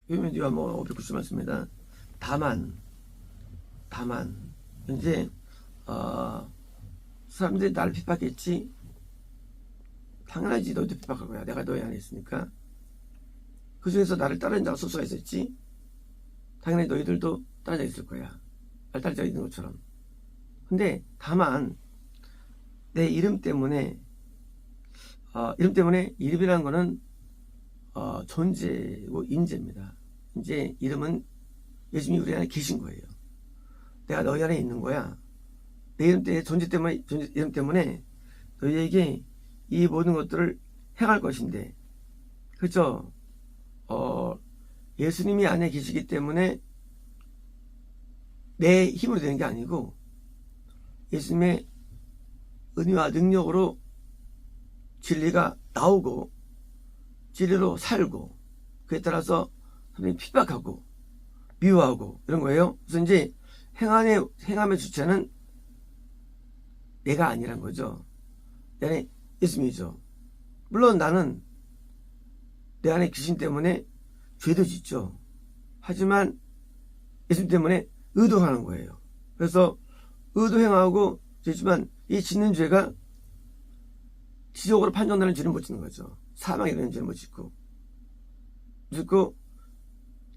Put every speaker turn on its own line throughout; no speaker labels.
유명주가 뭐 590 맞습니다. 다만 이제 사람들이 나를 핍박했지. 당연하지. 너희도 핍박할 거야. 내가 너희 안에 있으니까. 그 중에서 나를 따르는 자가 소수가 있었지. 당연히 너희들도 따라져 있을 거야. 날 따라져 있는 것처럼. 근데 다만 내 이름 때문에 이름이라는 거는 존재고 인재입니다. 이제 이름은 예수님이 우리 안에 계신 거예요. 내가 너희 안에 있는 거야. 내 이름 때문에 이름 때문에 너희에게 이 모든 것들을 행할 것인데, 그렇죠? 예수님이 안에 계시기 때문에 내 힘으로 되는 게 아니고 예수님의 은혜와 능력으로 진리가 나오고 진리로 살고, 그에 따라서 선생님이 핍박하고 미워하고 이런 거예요. 그래서 이제 행함의 주체는 내가 아니란 거죠. 내 안에 예수님이죠. 물론 나는 내 안에 귀신 때문에 죄도 짓죠. 하지만 예수님 때문에 의도하는 거예요. 그래서 의도 행하고 죄지만 이 짓는 죄가 지적으로 판정되는 죄는 못 짓는 거죠. 사망에 이르는 죄는 못 짓고,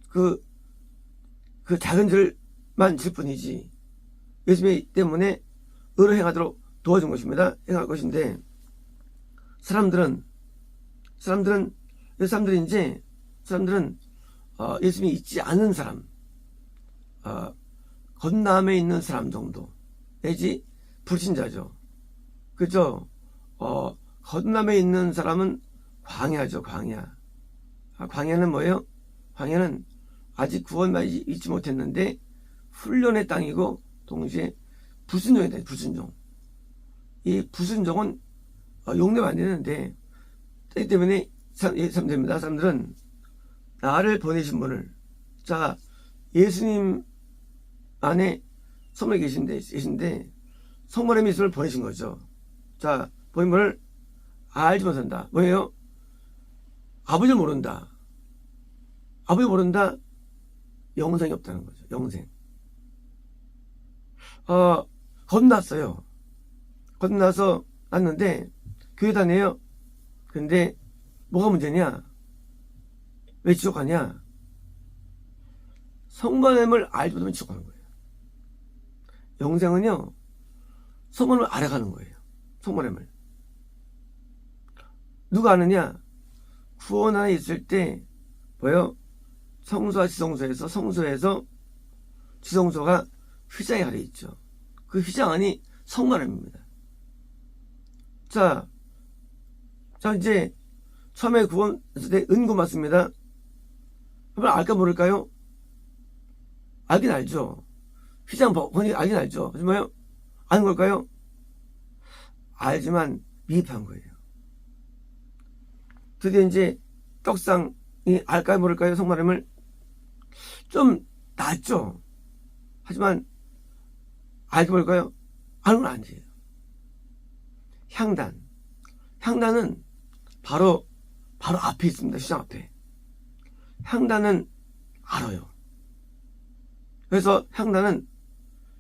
그 작은 죄만 질 뿐이지 예수님 때문에 의로 행하도록 도와준 것입니다. 행할 것인데, 사람들은 예수님이 있지 않은 사람, 건남에 있는 사람 정도 내지 불신자죠. 그죠? 건남에 있는 사람은 광야죠. 광야. 광야는 뭐예요? 광야는 아직 구원만 잊지 못했는데 훈련의 땅이고 동시에 불순종이다. 불순종. 이 불순종은 용납 안 되는데, 때기 때문에 사람들은 나를 보내신 분을, 자, 예수님 안에 성모에 계신데 성모의 미술을 보내신 거죠. 자, 보낸 분을 알지 못한다. 뭐예요? 아버지를 모른다. 아버지 모른다. 영생이 없다는 거죠. 영생. 건넜어요. 건너서 났는데 교회 다녀요. 근데 뭐가 문제냐? 왜 지옥 가냐? 성모님을 알지 못하면 지옥 가는 거예요. 영생은요, 성모님을 알아가는 거예요. 성모님을. 누가 아느냐? 구원 안에 있을 때 뭐요? 성소와 지성소에서, 성소에서 지성소가 휘장이 가려 있죠. 그 휘장 안이 성모님입니다. 자, 이제 처음에 구원했을 때 은구 맞습니다. 한번 알까 모를까요? 알긴 알죠. 휘장 번이 알긴 알죠. 하지만 뭐요? 아는 걸까요? 알지만 미흡한 거예요. 드디어 이제 떡상이 알까요 모를까요? 성모님을 좀 낫죠. 하지만 알게 모를까요? 아는 건 아니에요. 향단은 바로 앞에 있습니다. 시장 앞에. 향단은 알아요. 그래서 향단은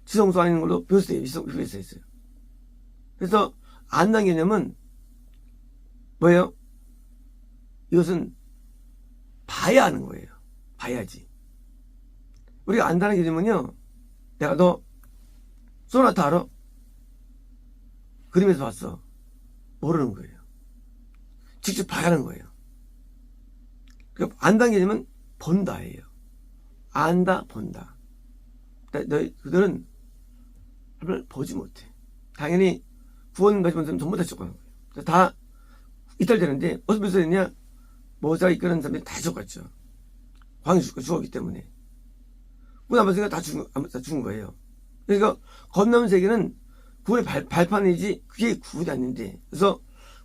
지성소 안에 있는 걸로 묘사되어 있어요. 그래서 안다는 개념은 뭐예요? 이것은 봐야 하는 거예요. 봐야지. 우리가 안다는 개념은요, 내가 너 소나타 알아? 그림에서 봤어. 모르는 거예요. 직접 봐야 하는 거예요. 그러니까 안다는 개념은 본다예요. 안다, 본다. 그들은 하나님을 보지 못해. 당연히 구원 받은 사람은 전부 다 죽어가는 거예요. 다 이탈되는데 어디서 몇 살이냐? 모세가 이끄는 사람들이 다 죽었죠. 광이 죽었기 때문에. 구원 안 받은 사람이 다 죽은 거예요. 그러니까 건너는 세계는 구원의 발판이지 그게 구원이 아닌데, 그래서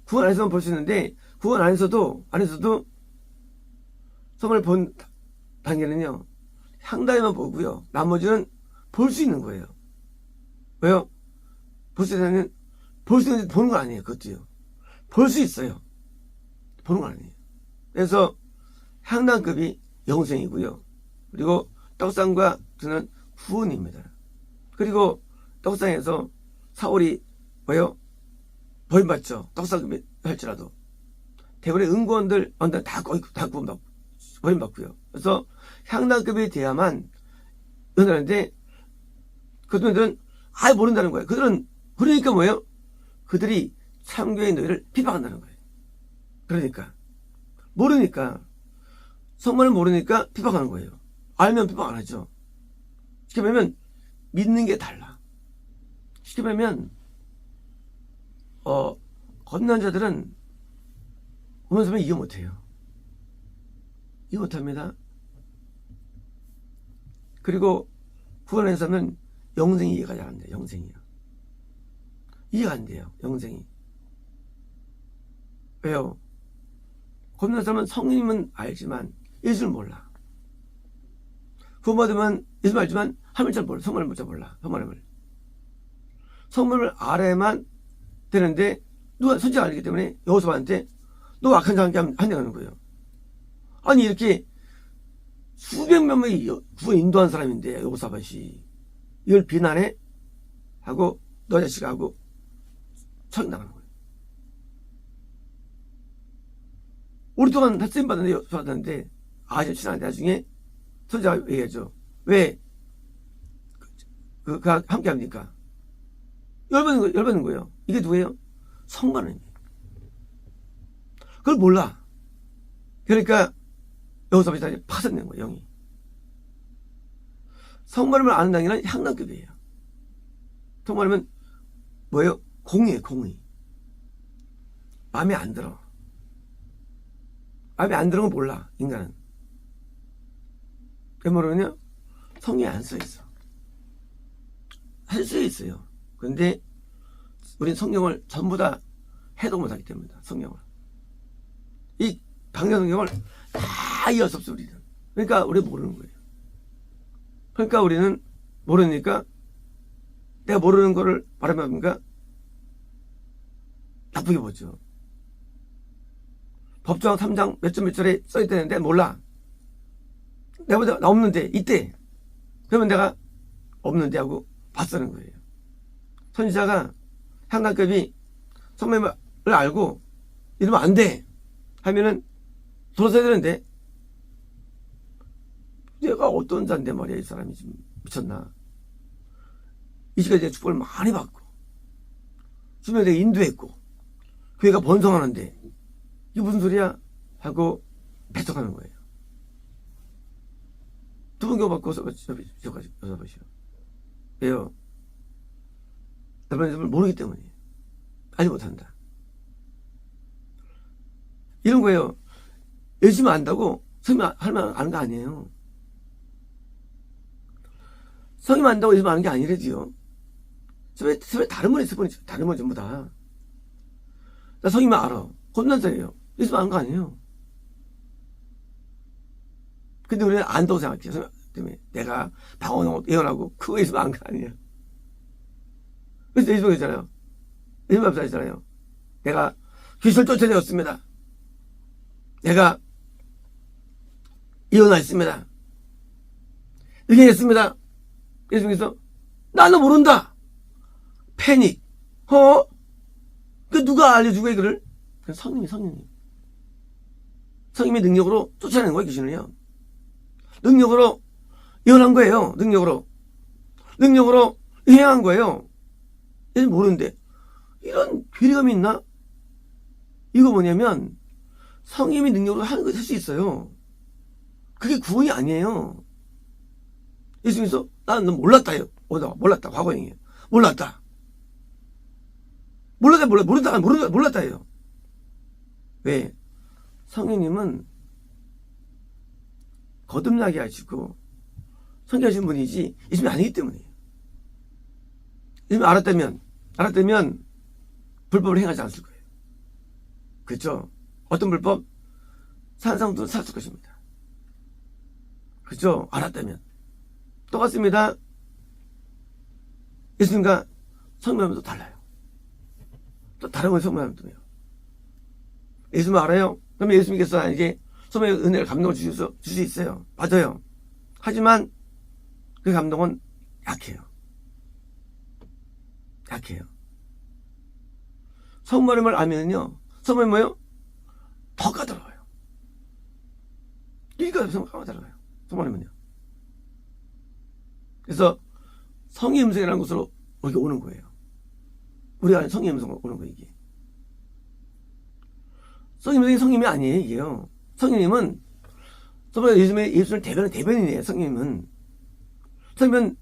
구원 안에서만 볼 수 있는데, 구원 안에서도 성을 본 단계는요, 향단에만 보고요, 나머지는 볼 수 있는 거예요. 왜요? 볼 수 있는 보는 거 아니에요. 그것도요. 볼 수 있어요. 보는 거 아니에요. 그래서 향단급이 영생이고요. 그리고 떡상과 저는 구원입니다. 그리고 떡상에서 사울이 뭐요? 버림받죠. 떡상금이 할지라도. 대부분의 은구원들 다 구원받고 버림받고요. 그래서 향락급이 돼야만 은하는데 그들은 아예 모른다는 거예요. 그들은 그러니까 뭐예요? 그들이 참교의 너희를 비방한다는 거예요. 그러니까 모르니까 성만을 모르니까 비방하는 거예요. 알면 비방 안 하죠. 쉽게 말하면 믿는 게 달라. 쉽게 말하면 겁난 자들은 보면서 이해 못해요. 이해 못합니다. 그리고 구원에서는 영생이 이해가 잘 안 돼요. 영생이요. 이해가 안 돼요. 영생이. 왜요? 겁난 사람은 성님은 알지만 예수를 몰라. 구원받으면 예수 알지만 하나님을 잘 몰라. 성만을 잘 몰라. 성만을 알아야만 되는데 누가 선지가 아니기 때문에 여호수아한테 너 악한 자한테 한다는 거예요. 아니 이렇게 수백만 명이 구원 인도한 사람인데 여호사밧이 이걸 비난해? 하고 너 자식아 하고 척 나가는 거예요. 오랫동안 햇쌤 받았는데 아주 친한 나중에 선지자가 얘기하죠. 왜 함께 합니까? 열받는 거예요. 이게 누구예요? 성만원이에요. 그걸 몰라. 그러니까 여호사밧이 파산된 거예요. 영이. 성만음을 아는 단계는 향락급이에요. 성만음은 뭐예요? 공의예요. 공의. 마음에 안 들어. 마음에 안 들은 건 몰라. 인간은. 그 뭐냐면요. 성경에 안 써있어. 할 수 있어요. 그런데 우린 성경을 전부 다 해도 못하기 때문이다. 성경을. 이 방대 성경을 다 이해할 수 없어 우리는. 그러니까 우리 모르는 거예요. 그러니까 우리는 모르니까 내가 모르는 거를 말하면 나쁘게 보죠. 법조항 3장 몇 점 몇 절에 써있다는데 몰라. 내가 나 없는데 이때 그러면 내가 없는데 하고 봤다는 거예요. 선지자가 향락급이 성매를 알고 이러면 안 돼 하면은 돌아서야 되는데 내가 어떤 자인데 말이야. 이 사람이 지금 미쳤나. 이 시간에 내가 축복을 많이 받고 주변에 내가 인도했고 교회가 번성하는데 이게 무슨 소리야 하고 배척하는 거예요. 두 번 교육받고 여쭤보시오. 왜요? 여러분을 모르기 때문이에요. 알지 못한다. 이런 거예요. 열심히 안다고 성님 할만 아는 거 아니에요. 성님 안다고 열심히 아는 게 아니래지요. 서로 다른 분이 있을 뿐이죠. 다른 분 전부 다. 나 성님을 알아. 겁난 자예요. 열심히 아는 거 아니에요. 근데 우리는 안다고 생각해요. 성님 때문에 내가 방언 예언하고 그거 있으면 아는 거 아니에요. 그래서 예수님 있잖아요. 예수님 앞에 있잖아요. 내가 귀신을 쫓아내었습니다. 내가 예언했습니다. 이렇게 했습니다. 예수님께서 나는 모른다. 패닉. 그 누가 알려주고 이거를? 성령님. 성령의 능력으로 쫓아내는 거예요, 귀신을요. 능력으로 예언한 거예요. 능력으로 행한 거예요. 얘는 모르는데 이런 괴리감이 있나? 이거 뭐냐면 성령의 능력으로 하는 거 할 수 있어요. 그게 구원이 아니에요. 예수님께서 나는 몰랐다요. 몰랐다. 과거형이에요. 몰랐다예요. 왜? 성령님은 거듭나게 하시고 성결하신 분이지 예수님이 아니기 때문이에요. 예수님이 알았다면 불법을 행하지 않았을 거예요. 그렇죠? 어떤 불법? 산상도 샀을 것입니다. 그렇죠? 알았다면. 똑같습니다. 예수님과 성령님도 달라요. 또 다른 건 성령님도요. 예수님 알아요? 그러면 예수님께서 이제 성령의 은혜를 감동을 줄 수 있어요. 맞아요. 하지만 그 감동은 약해요. 약해요. 성모님을 알면요, 성모님 뭐예요? 더 까다로워요. 이거 까다로워요. 성모님은요. 그래서 성의 음성이라는 곳으로 여기 오는 거예요. 우리가 아는 성의 음성으로 오는 거예요, 이게. 성의 음성이 성님이 아니에요, 이게요. 성님은 예수님을 대변하는 대변인이에요, 성님은. 성님은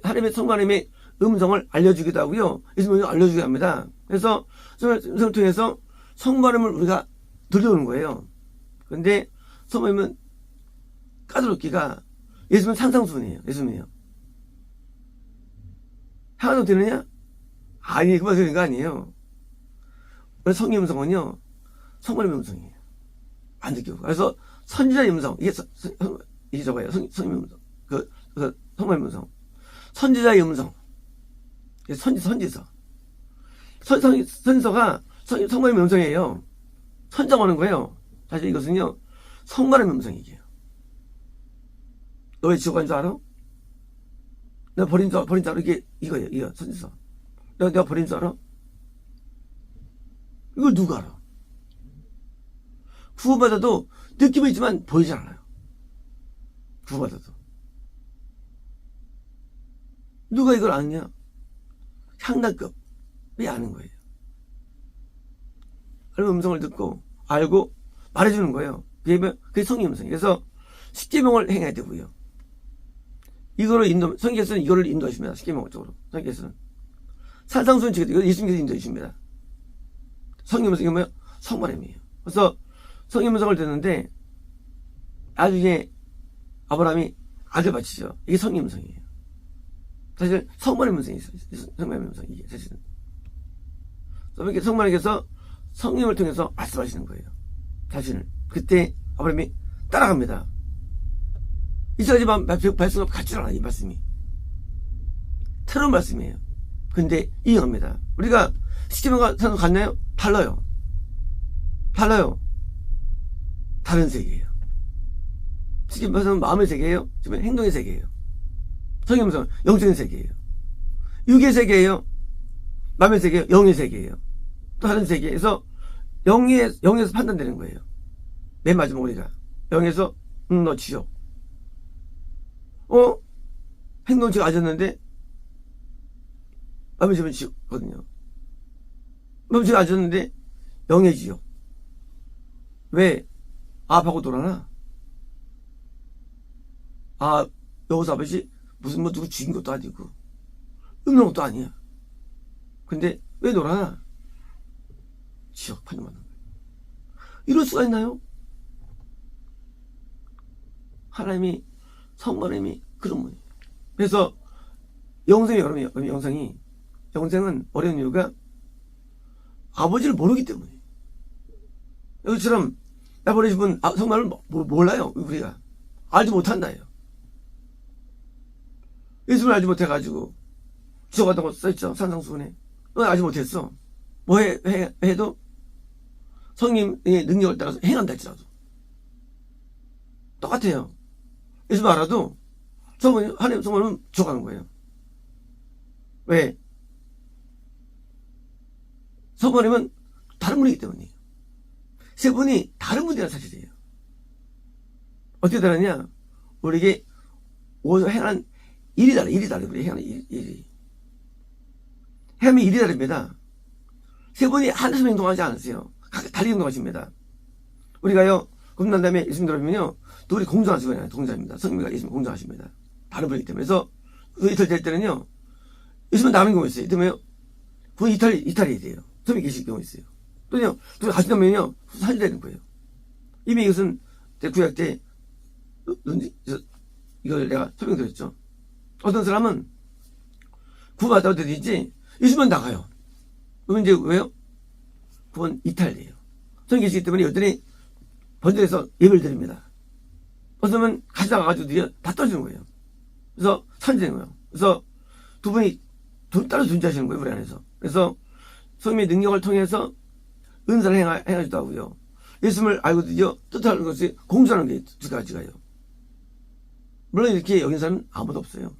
하나님의 성모님의 음성을 알려주기도 하고요. 예수님을 알려주기도 합니다. 그래서 성모님을 통해서 성모님을 우리가 들려오는 거예요. 그런데 성모님은 까다롭기가 예수님은 상상수훈이에요. 예수님이요. 하나도 되느냐? 아니, 그만 되는 거 아니에요. 성의 음성은요, 성모님의 음성이에요. 안 느끼고. 그래서 선지자의 음성, 이게 저거예요. 성의 음성. 성모님의 음성. 선지자의 음성. 선지서. 선지서가 성모님의 음성이에요. 선정하는 거예요. 사실 이것은요, 성모님의 음성이에요. 너 왜 지옥 간 줄 알아? 내가 버린 줄 알아? 이거예요. 이거 선지서. 내가 버린 줄 알아? 이걸 누가 알아? 구원받아도 느낌은 있지만 보이지 않아요. 구원받아도. 누가 이걸 아느냐? 향단급이 아는 거예요. 하나님의 음성을 듣고 알고 말해주는 거예요. 그게 성의 음성이에요. 그래서 십계명을 행해야 되고요. 성경에서는 이거를 인도하십니다. 십계명 쪽으로. 성경에서는 산상수훈 지키고 예수님께서 인도해 주십니다. 성의 음성이 뭐예요? 성모님이에요. 그래서 성의 음성을 듣는데 나중에 아브라함이 아들 바치죠. 이게 성의 음성이에요. 사실 성모님의 음성이 있어요. 성모님의 음성이 이게 사실은. 그래서 성모님께서 성령을 통해서 말씀하시는 거예요. 자신을. 그때 아브라함이 따라갑니다. 이스라엘 말씀과 같지 않아요. 이 말씀이. 새로운 말씀이에요. 근데 이해합니다. 우리가 십계명과 산상 같나요? 달라요. 다른 세계예요. 십계명은 마음의 세계예요. 지금 행동의 세계예요. 성의 음성은 영적인 세계예요. 육의 세계예요. 마음의 세계예요. 영의 세계예요. 또 다른 세계에서 영에서 판단되는 거예요. 맨 마지막 우리가 영에서 너 지옥. 행동치가 아졌는데 마음의 집은 지옥거든요. 마음의 집은 아졌는데 영의 지옥. 왜? 아파고 돌아나? 여호사 아버지 무슨 누구 죽인 것도 아니고 없는 것도 아니야. 근데 왜 놀아나? 지옥 판단하는 거예요. 이럴 수가 있나요? 하나님이 성모님이 그런 분이에요. 그래서 영생이 영생은 어려운 이유가 아버지를 모르기 때문이에요. 여기처럼 나 버리신 분 성모님을 몰라요. 우리가 알지 못한다예요. 예수를 알지 못해가지고 지옥 갔다고 써있죠. 산상수훈에. 넌 알지 못했어. 뭐 해도 성령의 능력을 따라서 행한다 할지라도 똑같아요. 예수 알아도 하나님 성모는 죽어가는 거예요. 왜? 성모님은 다른 분이기 때문이에요. 세 분이 다른 분이라는 사실이에요. 어떻게 다르냐? 우리에게 행한 일이 달라요. 우리 행하는 일이. 행하는 일이 다릅니다. 세 분이 하나씩 행동하지 않으세요. 각각 달리 행동하십니다. 우리가요, 겁난 다음에 예수님 들어보면요, 둘이 공존하시거든요. 동자입니다. 성령과 예수님 공존하십니다. 다른 분이기 때문에. 그래서 그 이탈 될 때는요, 예수님은 남은 경우 있어요. 이때면요, 그건 이탈이 돼요. 섬이 계실 경우 있어요. 또요, 둘이 가신다면요, 살리되는 거예요. 이미 이것은 구약 때, 이걸 내가 설명드렸죠. 어떤 사람은 구원받았다고 되든지, 예수님은 나가요. 그러면 이제 왜요? 그건 이탈돼요. 성이 계시기 때문에 여전히 번제에서 예배를 드립니다. 어쩌면 가져가가지고 다 떨어지는 거예요. 그래서 산지되는 거예요. 그래서 두 분이 따로 존재하시는 거예요. 우리 안에서. 그래서 성령의 능력을 통해서 은사를 행하기도 하고요. 예수님을 알고 드디어 뜻하는 것이 공부하는 게 두 가지가요. 물론 이렇게 여긴 사람은 아무도 없어요.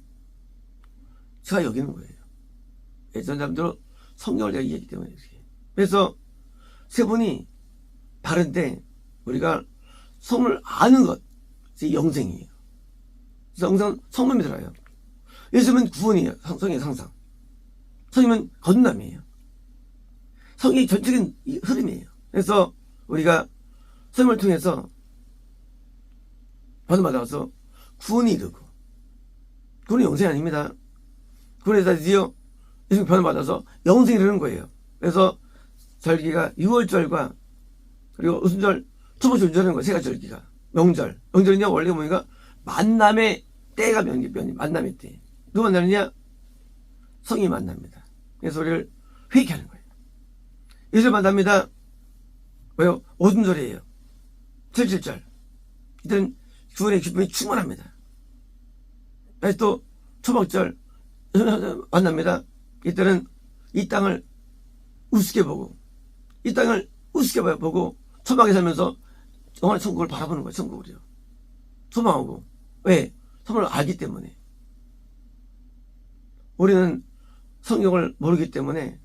제가 여기는 거예요. 예전 사람들은 성경을 제가 이해했기 때문에 이렇게. 그래서 세 분이 다른데 우리가 성을 아는 것이 영생이에요. 그래서 영생은 성품이 들어요. 예수님은 구원이에요. 성의 상상. 성이면 거듭남이에요. 성의 전적인 흐름이에요. 그래서 우리가 성을 통해서 받아서 구원이 이르고, 구원이 영생이 아닙니다. 구원에서 드디어 예수님 변화받아서 영생이 이르는 거예요. 그래서 절기가 6월절과 그리고 우순절, 초복절, 운절하는 거예요. 세 가지 절기가. 명절. 명절은요, 원래 뭐니까 만남의 때가 만남의 때. 누구 만나느냐? 성이 만납니다. 그래서 우리를 회개케 하는 거예요. 예수를 만납니다. 왜요? 오순절이에요. 77절. 이때는 구원의 기쁨이 충만합니다. 다시 또 초복절 만납니다. 이때는 이 땅을 우습게 보고, 이 땅을 우습게 보고 초막에 살면서 영원한 천국을 바라보는 거예요. 천국을요. 소망하고. 왜? 성경을 알기 때문에. 우리는 성경을 모르기 때문에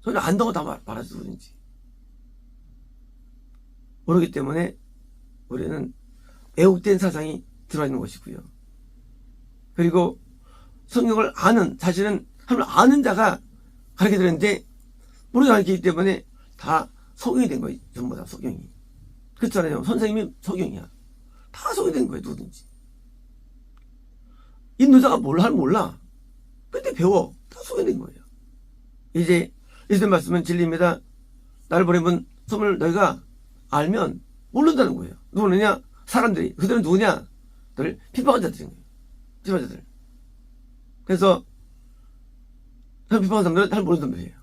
성경을 안다고 다 말하지 누구든지. 모르기 때문에 우리는 왜곡된 사상이 들어있는 것이고요. 그리고 성경을 아는, 사실은 하나님을 아는 자가 가르쳐 드렸는데 모르는 자가 가르치기 때문에 다 속용이 된 거예요. 전부 다 속용이. 그렇잖아요. 선생님이 속용이야. 다 속용이 된 거예요. 누구든지. 인도자가 몰라. 그때 배워. 다 속용이 된 거예요. 이제 예수님 말씀은 진리입니다. 나를 보내면 소문을 너희가 알면 모른다는 거예요. 누구느냐? 사람들이. 그들은 누구냐? 너를 핍박한 자들인 거예요. 핍박한 자들. 그래서 핍박한 사람들은 잘 모르는 사람들이에요.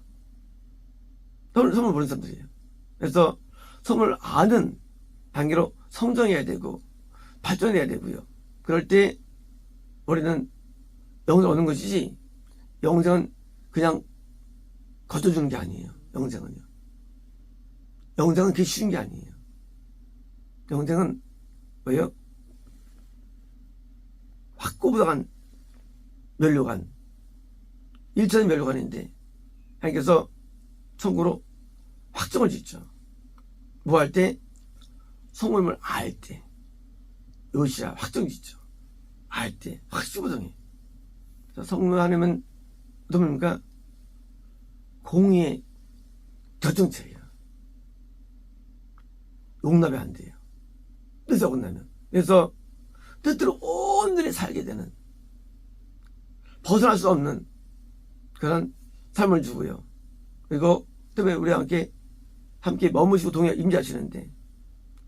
소문을 모르는 사람들이에요. 그래서 소문을 아는 단계로 성장해야 되고 발전해야 되고요. 그럴 때 우리는 영생을 얻는 것이지, 영생은 그냥 거둬주는 게 아니에요. 영생은요. 영생은 그게 쉬운 게 아니에요. 영생은 뭐예요? 확고부당한 면류관, 1차는 면류관인데 하나님께서 천국으로 확정을 짓죠. 뭐 할 때? 성품을 알 때. 요시야 확정 짓죠. 알 때. 확실부동해. 성령 하나님은 어떤 뭡니까? 공의의 결정체예요. 용납이 안 돼요. 뜻이 어긋나면. 그래서 뜻대로 온전히 살게 되는, 벗어날 수 없는 그런 삶을 주고요. 그리고 때문에 우리와 함께 머무시고 동해 임재하시는데,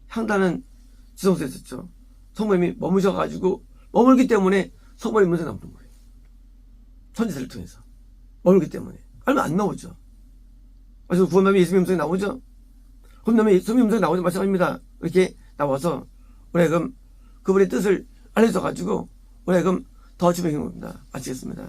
향단은 지성소에 있었죠. 성모님이 머무셔가지고 머물기 때문에 성모님 문제 나오는 거예요. 천지세를 통해서 머물기 때문에. 알면 안 나오죠. 그래서 구원함이 예수님 음성이 나오죠. 구원함이 예수님 음성이 나오죠. 마찬가지입니다. 이렇게 나와서 우리가 그분의 뜻을 알려줘가지고 우리가 더 주목하는 겁니다. 마치겠습니다.